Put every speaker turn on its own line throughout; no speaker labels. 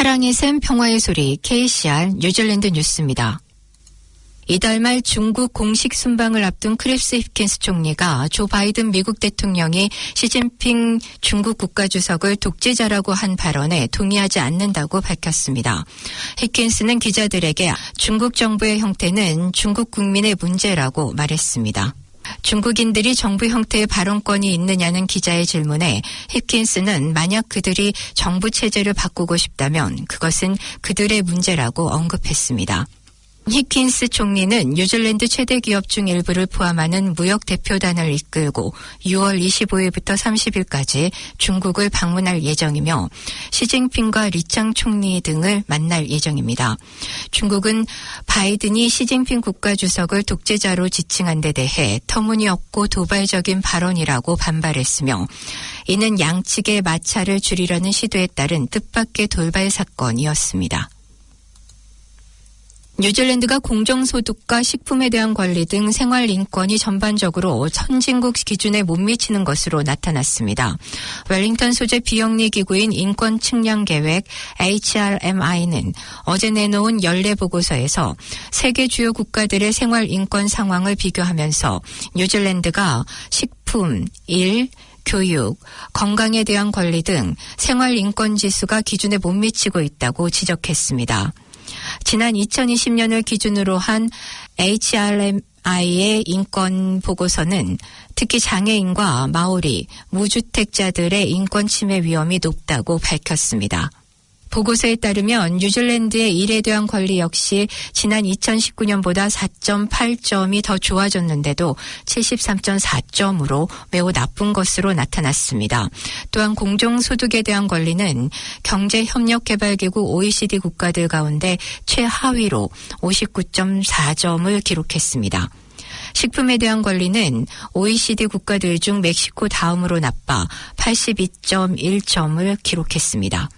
사랑의 샘 평화의 소리 KCR 뉴질랜드 뉴스입니다. 이달 말 중국 공식 순방을 앞둔 크리스 힙킨스 총리가 조 바이든 미국 대통령이 시진핑 중국 국가주석을 독재자라고 한 발언에 동의하지 않는다고 밝혔습니다. 힙킨스는 기자들에게 중국 정부의 형태는 중국 국민의 문제라고 말했습니다. 중국인들이 정부 형태의 발언권이 있느냐는 기자의 질문에 힙킨스는 만약 그들이 정부 체제를 바꾸고 싶다면 그것은 그들의 문제라고 언급했습니다. 힙킨스 총리는 뉴질랜드 최대 기업 중 일부를 포함하는 무역 대표단을 이끌고 6월 25일부터 30일까지 중국을 방문할 예정이며 시진핑과 리창 총리 등을 만날 예정입니다. 중국은 바이든이 시진핑 국가주석을 독재자로 지칭한 데 대해 터무니없고 도발적인 발언이라고 반발했으며 이는 양측의 마찰을 줄이려는 시도에 따른 뜻밖의 돌발 사건이었습니다. 뉴질랜드가 공정소득과 식품에 대한 권리 등 생활 인권이 전반적으로 선진국 기준에 못 미치는 것으로 나타났습니다. 웰링턴 소재 비영리 기구인 인권 측량 계획 HRMI는 어제 내놓은 연례 보고서에서 세계 주요 국가들의 생활 인권 상황을 비교하면서 뉴질랜드가 식품, 일, 교육, 건강에 대한 권리 등 생활 인권 지수가 기준에 못 미치고 있다고 지적했습니다. 지난 2020년을 기준으로 한 HRMI의 인권 보고서는 특히 장애인과 마오리, 무주택자들의 인권 침해 위험이 높다고 밝혔습니다. 보고서에 따르면 뉴질랜드의 일에 대한 권리 역시 지난 2019년보다 4.8점이 더 좋아졌는데도 73.4점으로 매우 나쁜 것으로 나타났습니다. 또한 공정소득에 대한 권리는 경제협력개발기구 OECD 국가들 가운데 최하위로 59.4점을 기록했습니다. 식품에 대한 권리는 OECD 국가들 중 멕시코 다음으로 나빠 82.1점을 기록했습니다.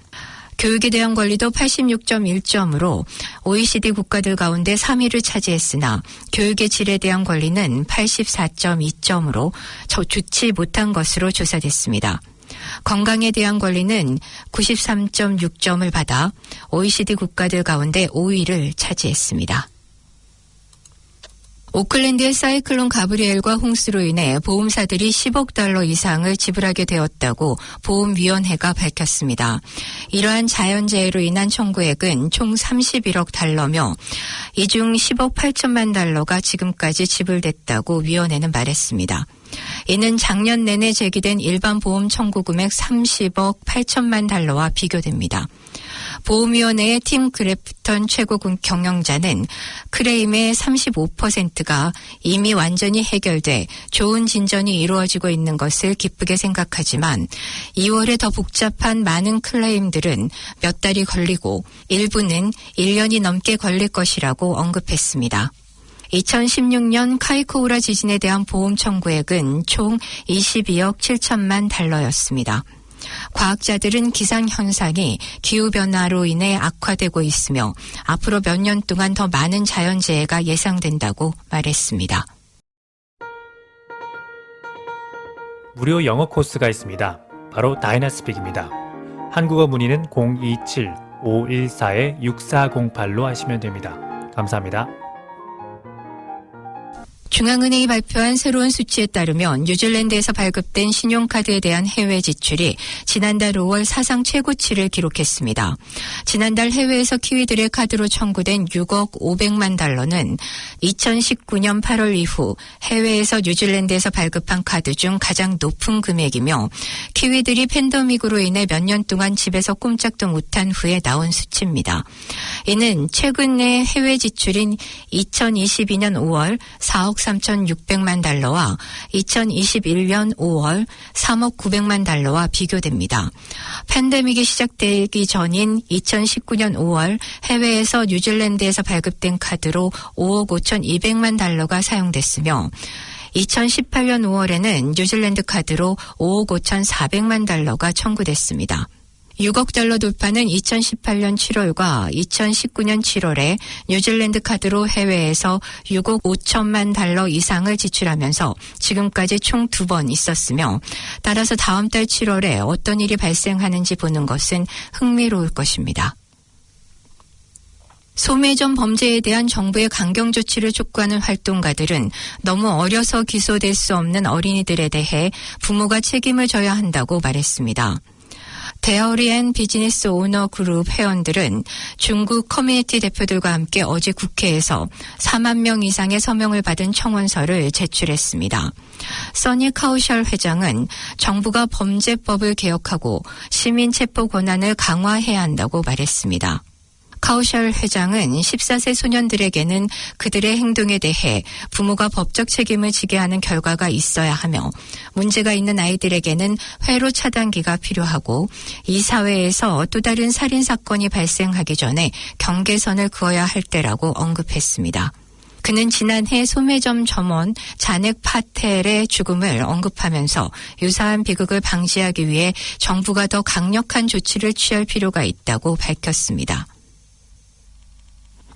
교육에 대한 권리도 86.1점으로 OECD 국가들 가운데 3위를 차지했으나 교육의 질에 대한 권리는 84.2점으로 좋지 못한 것으로 조사됐습니다. 건강에 대한 권리는 93.6점을 받아 OECD 국가들 가운데 5위를 차지했습니다. 오클랜드의 사이클론 가브리엘과 홍수로 인해 보험사들이 10억 달러 이상을 지불하게 되었다고 보험위원회가 밝혔습니다. 이러한 자연재해로 인한 청구액은 총 31억 달러며 이 중 10억 8천만 달러가 지금까지 지불됐다고 위원회는 말했습니다. 이는 작년 내내 제기된 일반 보험 청구 금액 30억 8천만 달러와 비교됩니다. 보험위원회의 팀 그래프턴 최고 경영자는 클레임의 35%가 이미 완전히 해결돼 좋은 진전이 이루어지고 있는 것을 기쁘게 생각하지만 2월에 더 복잡한 많은 클레임들은 몇 달이 걸리고 일부는 1년이 넘게 걸릴 것이라고 언급했습니다. 2016년 카이코우라 지진에 대한 보험 청구액은 총 22억 7천만 달러였습니다. 과학자들은 기상현상이 기후변화로 인해 악화되고 있으며 앞으로 몇 년 동안 더 많은 자연재해가 예상된다고 말했습니다.
무료 영어 코스가 있습니다. 바로 다이나스픽입니다. 한국어 문의는 027-514-6408로 하시면 됩니다. 감사합니다.
중앙은행이 발표한 새로운 수치에 따르면 뉴질랜드에서 발급된 신용카드에 대한 해외 지출이 지난달 5월 사상 최고치를 기록했습니다. 지난달 해외에서 키위들의 카드로 청구된 6억 500만 달러는 2019년 8월 이후 해외에서 뉴질랜드에서 발급한 카드 중 가장 높은 금액이며 키위들이 팬데믹으로 인해 몇 년 동안 집에서 꼼짝도 못한 후에 나온 수치입니다. 이는 최근의 해외 지출인 2022년 5월 4억 3,600만 달러와 2021년 5월 3억 900만 달러와 비교됩니다. 팬데믹이 시작되기 전인 2019년 5월 해외에서 뉴질랜드에서 발급된 카드로 5억 5,200만 달러가 사용됐으며 2018년 5월에는 뉴질랜드 카드로 5억 5,400만 달러가 청구됐습니다. 6억 달러 돌파는 2018년 7월과 2019년 7월에 뉴질랜드 카드로 해외에서 6억 5천만 달러 이상을 지출하면서 지금까지 총 2번 있었으며 따라서 다음 달 7월에 어떤 일이 발생하는지 보는 것은 흥미로울 것입니다. 소매점 범죄에 대한 정부의 강경 조치를 촉구하는 활동가들은 너무 어려서 기소될 수 없는 어린이들에 대해 부모가 책임을 져야 한다고 말했습니다. 데어리 앤 비즈니스 오너 그룹 회원들은 중국 커뮤니티 대표들과 함께 어제 국회에서 4만 명 이상의 서명을 받은 청원서를 제출했습니다. 써니 카우셜 회장은 정부가 범죄법을 개혁하고 시민 체포 권한을 강화해야 한다고 말했습니다. 카우셜 회장은 14세 소년들에게는 그들의 행동에 대해 부모가 법적 책임을 지게 하는 결과가 있어야 하며 문제가 있는 아이들에게는 회로 차단기가 필요하고 이 사회에서 또 다른 살인 사건이 발생하기 전에 경계선을 그어야 할 때라고 언급했습니다. 그는 지난해 소매점 점원 자넥 파텔의 죽음을 언급하면서 유사한 비극을 방지하기 위해 정부가 더 강력한 조치를 취할 필요가 있다고 밝혔습니다.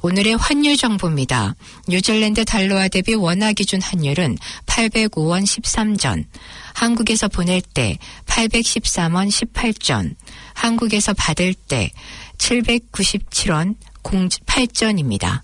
오늘의 환율 정보입니다. 뉴질랜드 달러와 대비 원화 기준 환율은 805원 13전, 한국에서 보낼 때 813원 18전, 한국에서 받을 때 797원 08전입니다.